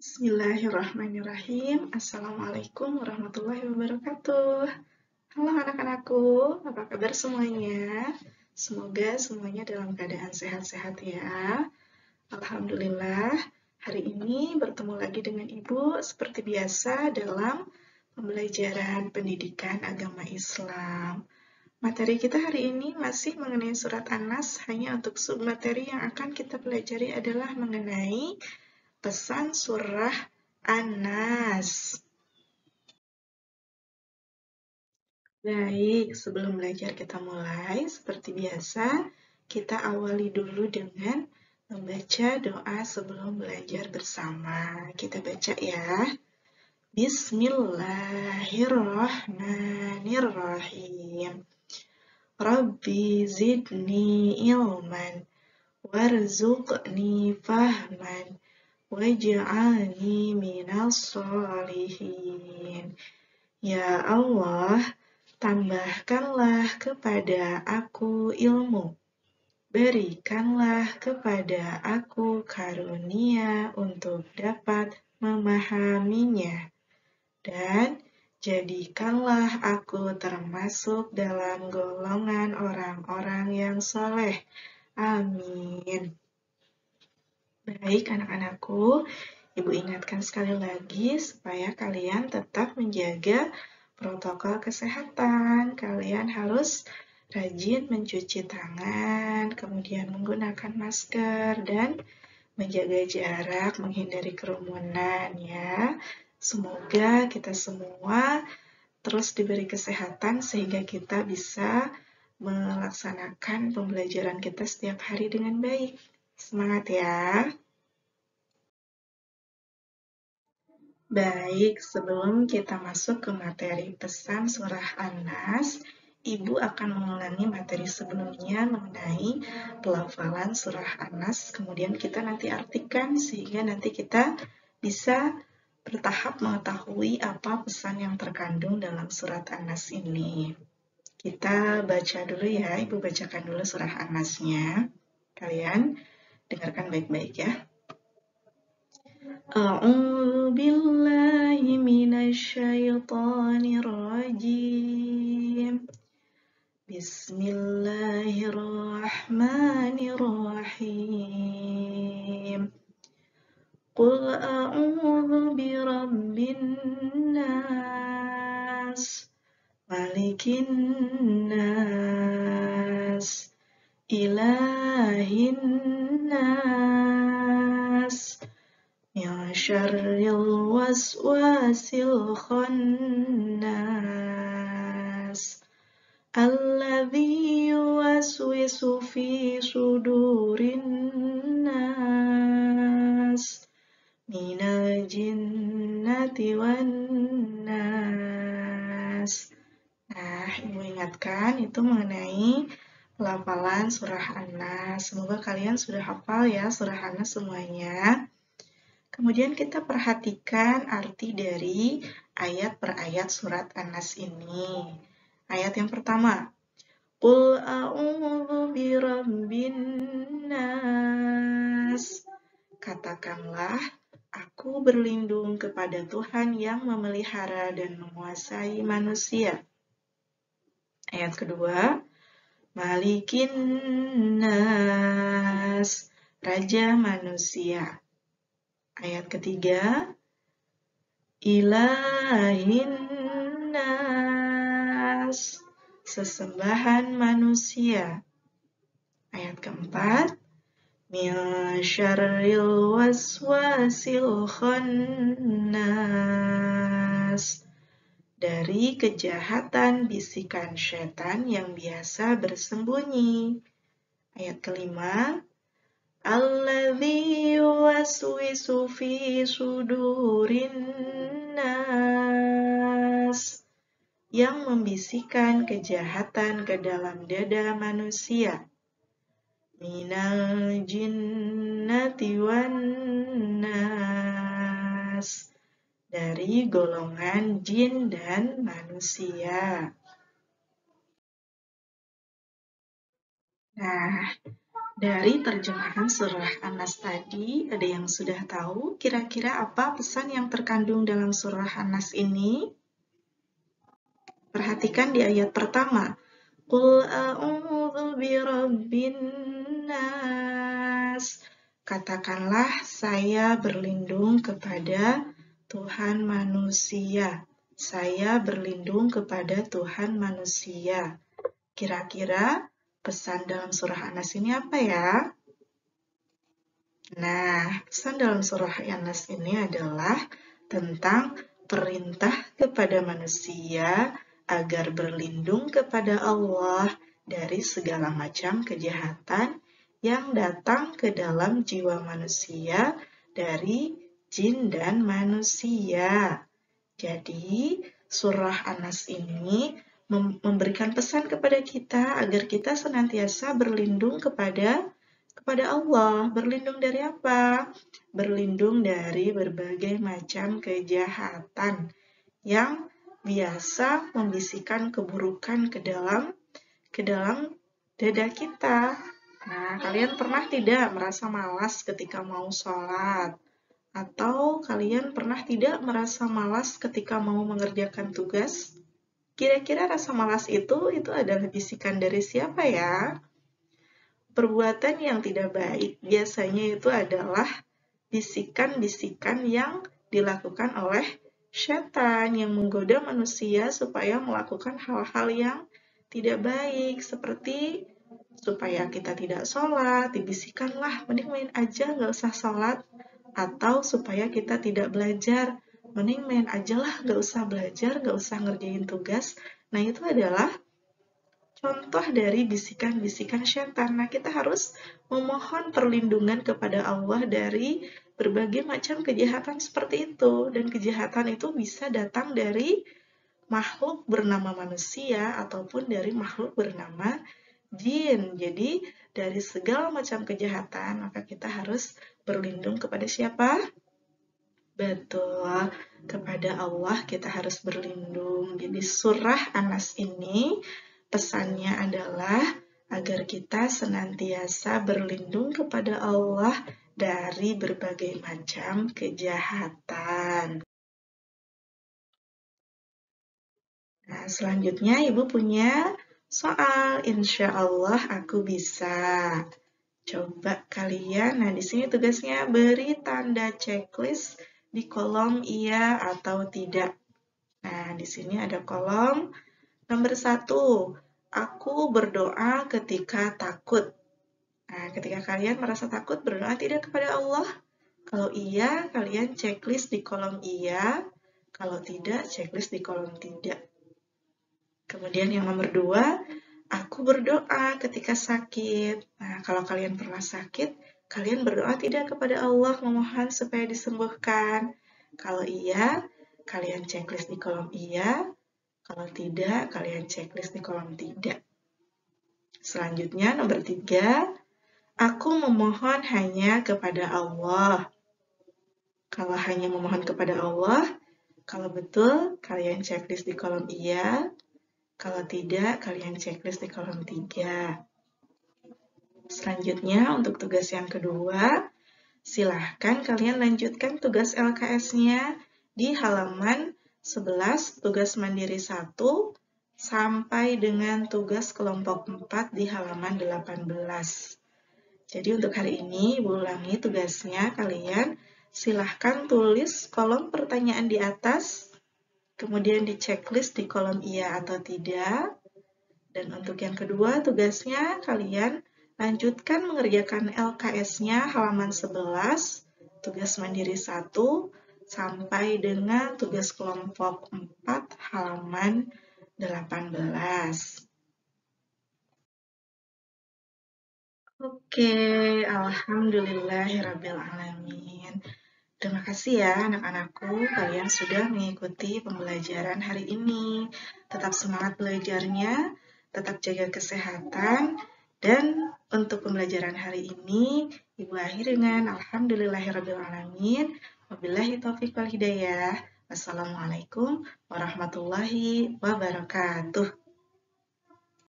Bismillahirrahmanirrahim. Assalamualaikum warahmatullahi wabarakatuh. Halo anak-anakku, apa kabar semuanya? Semoga semuanya dalam keadaan sehat-sehat ya. Alhamdulillah, hari ini bertemu lagi dengan Ibu seperti biasa dalam pembelajaran pendidikan agama Islam. Materi kita hari ini masih mengenai surat An-Nas, hanya untuk submateri yang akan kita pelajari adalah mengenai pesan surah An-Nas. Baik, sebelum belajar kita mulai, seperti biasa, kita awali dulu dengan membaca doa sebelum belajar bersama. Kita baca ya. Bismillahirrahmanirrahim. Rabbi zidni ilman, warzuqni fahman, waj'alni minas sholihin. Ya Allah, tambahkanlah kepada aku ilmu, berikanlah kepada aku karunia untuk dapat memahaminya, dan jadikanlah aku termasuk dalam golongan orang-orang yang soleh. Amin. Baik anak-anakku, Ibu ingatkan sekali lagi supaya kalian tetap menjaga protokol kesehatan. Kalian harus rajin mencuci tangan, kemudian menggunakan masker, dan menjaga jarak, menghindari kerumunan ya. Semoga kita semua terus diberi kesehatan sehingga kita bisa melaksanakan pembelajaran kita setiap hari dengan baik. Semangat ya! Baik, sebelum kita masuk ke materi pesan surah An-Nas, Ibu akan mengulangi materi sebelumnya mengenai pelafalan surah An-Nas, kemudian kita nanti artikan sehingga nanti kita bisa bertahap mengetahui apa pesan yang terkandung dalam surat An-Nas ini. Kita baca dulu ya, Ibu bacakan dulu surah An-Nasnya. Kalian dengarkan baik-baik ya. A'udzu billahi minasy syaithanir rajim. Bismillahirrahmanirrahim. Qul a'udzu birabbin nas, malikin nas, ilahin nas, min syarril waswasil khannas, alladzi yuwaswisu fi sudurin nas, minal jinnati wan nas. Nah, Ibu ingatkan itu mengenai pelafalan surah An-Nas. Semoga kalian sudah hafal ya surah An-Nas semuanya. Kemudian kita perhatikan arti dari ayat per ayat surat An-Nas ini. Ayat yang pertama, Qul a'udzu birabbin nas. Katakanlah, aku berlindung kepada Tuhan yang memelihara dan menguasai manusia. Ayat kedua, Malikin nas, Raja manusia. Ayat ketiga, Ilahin nas, sesembahan manusia. Ayat keempat, min syarril waswasil khannas, dari kejahatan bisikan setan yang biasa bersembunyi. Ayat kelima, alladzi yuwaswisu fi sudurin nas, yang membisikkan kejahatan ke dalam dada manusia. Minal jinnati wan nas, dari golongan jin dan manusia. Nah, Dari terjemahan surah An-Nas tadi, ada yang sudah tahu kira-kira apa pesan yang terkandung dalam surah An-Nas ini? Perhatikan di ayat pertama. Qul a'udzu birabbin nas. Katakanlah saya berlindung kepada Tuhan manusia. Saya berlindung kepada Tuhan manusia. Kira-kira pesan dalam surah An-Nas ini apa ya? Nah, pesan dalam surah An-Nas ini adalah tentang perintah kepada manusia agar berlindung kepada Allah dari segala macam kejahatan yang datang ke dalam jiwa manusia dari jin dan manusia. Jadi, surah An-Nas ini memberikan pesan kepada kita agar kita senantiasa berlindung kepada Allah. Berlindung dari apa? Berlindung dari berbagai macam kejahatan yang biasa membisikkan keburukan ke dalam dada kita. Nah, kalian pernah tidak merasa malas ketika mau sholat? Atau kalian pernah tidak merasa malas ketika mau mengerjakan tugas? Kira-kira rasa malas itu adalah bisikan dari siapa ya? Perbuatan yang tidak baik biasanya itu adalah bisikan-bisikan yang dilakukan oleh setan yang menggoda manusia supaya melakukan hal-hal yang tidak baik, seperti supaya kita tidak sholat, dibisikanlah, mending main aja nggak usah sholat, atau supaya kita tidak belajar, mending main aja lah, nggak usah belajar, nggak usah ngerjain tugas. Nah, itu adalah contoh dari bisikan-bisikan setan. Nah, kita harus memohon perlindungan kepada Allah dari berbagai macam kejahatan seperti itu. Dan kejahatan itu bisa datang dari makhluk bernama manusia ataupun dari makhluk bernama jin. Jadi, dari segala macam kejahatan, maka kita harus berlindung kepada siapa? Betul, kepada Allah kita harus berlindung. Jadi surah An-Nas ini pesannya adalah agar kita senantiasa berlindung kepada Allah dari berbagai macam kejahatan. Nah, selanjutnya Ibu punya soal, insya Allah aku bisa. Coba kalian, nah di sini tugasnya beri tanda checklist di kolom iya atau tidak. Nah, di sini ada kolom nomor 1. Aku berdoa ketika takut. Nah, ketika kalian merasa takut, berdoa tidak kepada Allah? Kalau iya, kalian checklist di kolom iya. Kalau tidak, checklist di kolom tidak. Kemudian yang nomor 2, aku berdoa ketika sakit. Nah, kalau kalian pernah sakit, kalian berdoa tidak kepada Allah memohon supaya disembuhkan. Kalau iya, kalian checklist di kolom iya. Kalau tidak, kalian checklist di kolom tidak. Selanjutnya, nomor 3, aku memohon hanya kepada Allah. Kalau hanya memohon kepada Allah, kalau betul, kalian checklist di kolom iya. Kalau tidak, kalian checklist di kolom 3. Selanjutnya, untuk tugas yang kedua, silahkan kalian lanjutkan tugas LKS-nya di halaman 11, tugas mandiri 1, sampai dengan tugas kelompok 4 di halaman 18. Jadi untuk hari ini, Ibu ulangi tugasnya, kalian silahkan tulis kolom pertanyaan di atas, kemudian di checklist di kolom iya atau tidak. Dan untuk yang kedua, tugasnya kalian lanjutkan mengerjakan LKS-nya halaman 11, tugas mandiri 1, sampai dengan tugas kelompok 4 halaman 18. Oke, alhamdulillahirrabbilalamin. Terima kasih ya anak-anakku, kalian sudah mengikuti pembelajaran hari ini. Tetap semangat belajarnya, tetap jaga kesehatan, dan untuk pembelajaran hari ini, Ibu akhiri dengan alhamdulillahirrabbilalamin. Wabillahi taufiq wal hidayah. Wassalamualaikum warahmatullahi wabarakatuh.